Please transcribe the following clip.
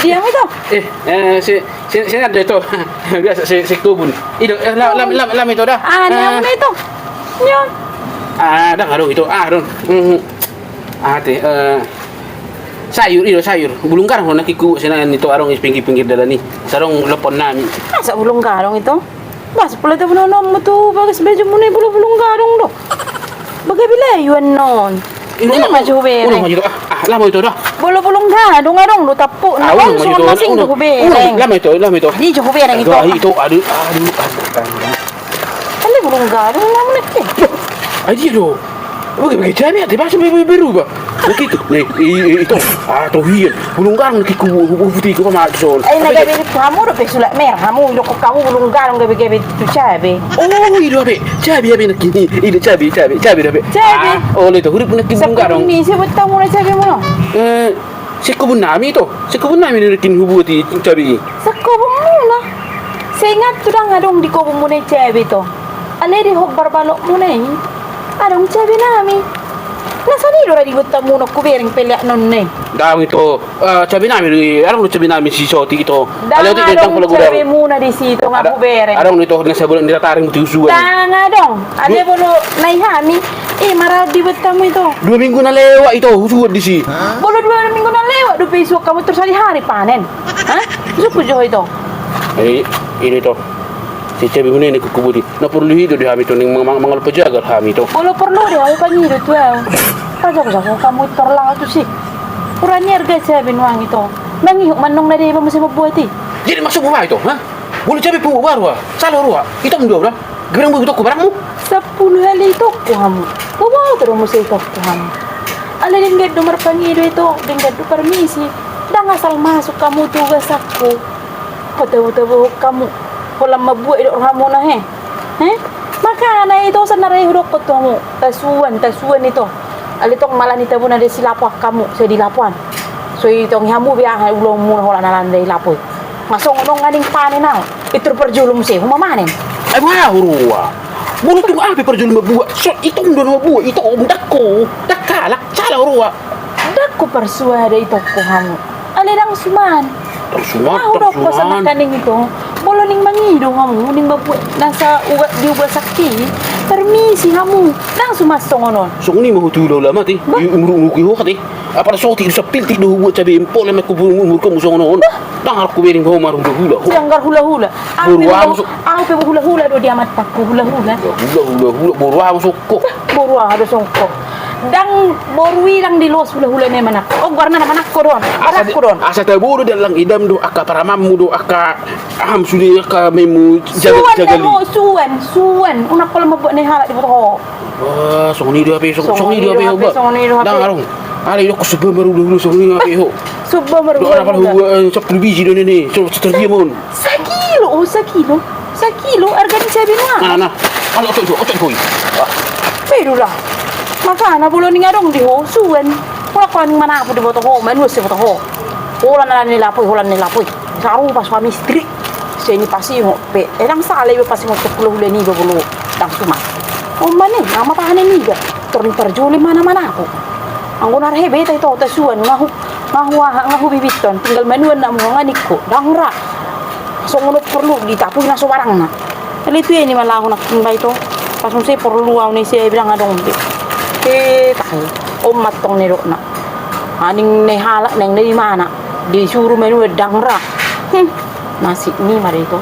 Diam itu. Sini ada itu. Biasa si kubun. Itu lam itu dah. Yang mana itu? Nyon. Dah aduh itu. Aduh. Sayur itu sayur. Bulung karang nak iku sina itu arong pinggir-pinggir dalan ni. Sarong lepon nami. Masa bulung karong itu? Bas pula tu nonom mo tu bagas baju mo na bulung karong do. Bagai bila yuan non. Ini maju be. Udah maju lama itu dah. Bulung karong arong do tapu. Nakon so masing do be. Lama itu. Di jo be nang itu. Itu aduh. Kali bulung karong namu nak. Ai dia do. Bagi jami ada bahasa biru ba. Begitu. Nih itu. Tuh hian. Bulung karang nak iku putih ko ma sol. Ay nagabi kamu do pe sulak merah. Kamu do kamu bulung karong gabi tu cabe. Oh, itu abe. Cabe nak kini. Itu cabe abe. Cabe. Oh, itu huruf nak bulung karang. Ni sebut tamu na cabe mo no. Si kebun nami tu. Si kebun nami ni kin hubuti cabe. Sa kubong mo na. Sa ingat tu dah ngadong di kubong mo na cabe to. Ale di hok barbalok mo na ni. Adong cabe nami. Nasa ni do ra di tamu no kubering pelak non ne. Dah itu. Cabe nami ni. Arang cabe nami si soti itu. Ale tu tentang pula gudang. Cabe muna di situ nga kubereng. Arang itu nasa bulan ditaring muti usuan. Ngadong. Ale bolo naihami. Marah di tamu itu. 2 minggu na lewat itu usuan di si. Bolo 2 minggu na lewat do besok kamu terus hari panen. Suku jo itu. Ini tu. Si cabe muna ni kukubuti. Na perlu hidup di hami tu ning mangal pejaga hami tu. Bolo perlu dia aku kan hidup tu. Pasok kamu terlang tu sih. Kurangnya harga cabe nuang itu. Nangihuk manong na dia masih mabuati. Jadi masuk rumah itu, ha? Boleh cabe pun baru ah. Salah ruah. Itu mendua dah. Gerang begitu aku barangmu. 10 hali itu kamu. Bawa terus mesti itu kamu. Ala dengget nomor pangido itu, dengget do permisi. Dah asal masuk kamu tugas aku. Betul-betul kamu pola mabuat dok kamu nah Makana itu senarai hudok kamu. Tasuan itu. Ali tong malah ni tabuna de silapah kamu saya dilapuan. So itong hamu biah ulong mu hola nalan de lapoi. Masong nong ngading panen nang. Itu perjulum sih, huma manen. Ay wah ruah. Bulu tu apa perjulum buat? So itu ndono buat itu dakko. Dakala cala ruah. Dakko persuade itu ko hamu. Ali dang suman. Tersumat. Ko sana kaning itu. Bolo ning mangido hamu ning babuat nasa ugat diubah sakti. Permisi hamu. Dang sumasong onon. So ni mau tu lama ti. Umur ki ho kati. Apa so ti sepil ti do buat cabe empol me ko umur ko musong onon. Dang aku bering ho marum do hula. Sanggar hula-hula. Aku hula-hula do diamat pakku hula-hula. Hula borwa masuk ko. Borwa ada songkok. Dang borwi lang dilos hula-hula ne manak. Oh warna na manak ko don. Anak ko don. Asa taburo dan lang idam do aka paramam do aka aham suli aka memu jagali. Suwan. Una ko mabot ne hala di boto. Wah, song ni dia pe. Dang arong. Ali ko suba baru dulu song ni ape ho. Suba baru. Do apa hu 10 biji do ni. So terdia mon. 1 kilo harga di sabi na. Nah. Ano to ko. Pero lah. Makana bulo ni ngadong di ho suwen. Wala ko ning mana di boto ho, manu si boto ho. Holan ni lapoi. Saru pas suami istri. Sini pasti ho pe. Erang sale be pasti mo 10 ni bolo dang suma. O mane, nama tahanan ni ga. Terjuli mana-mana ako. Ang gunar hebe ito tasuan ngahu bibiton. Tinggal manuan na mo nganik ko. Dangra. So ngunot perlu ditapoy na so barang na. Kali ito ni malaho na kimbay to. Pas mo say perlu aw ni siya bilang adong di. Tayo. Umat tong niro na. Aning nehala neng dari mana? Disuruh menu dangra. Nasi ni marito.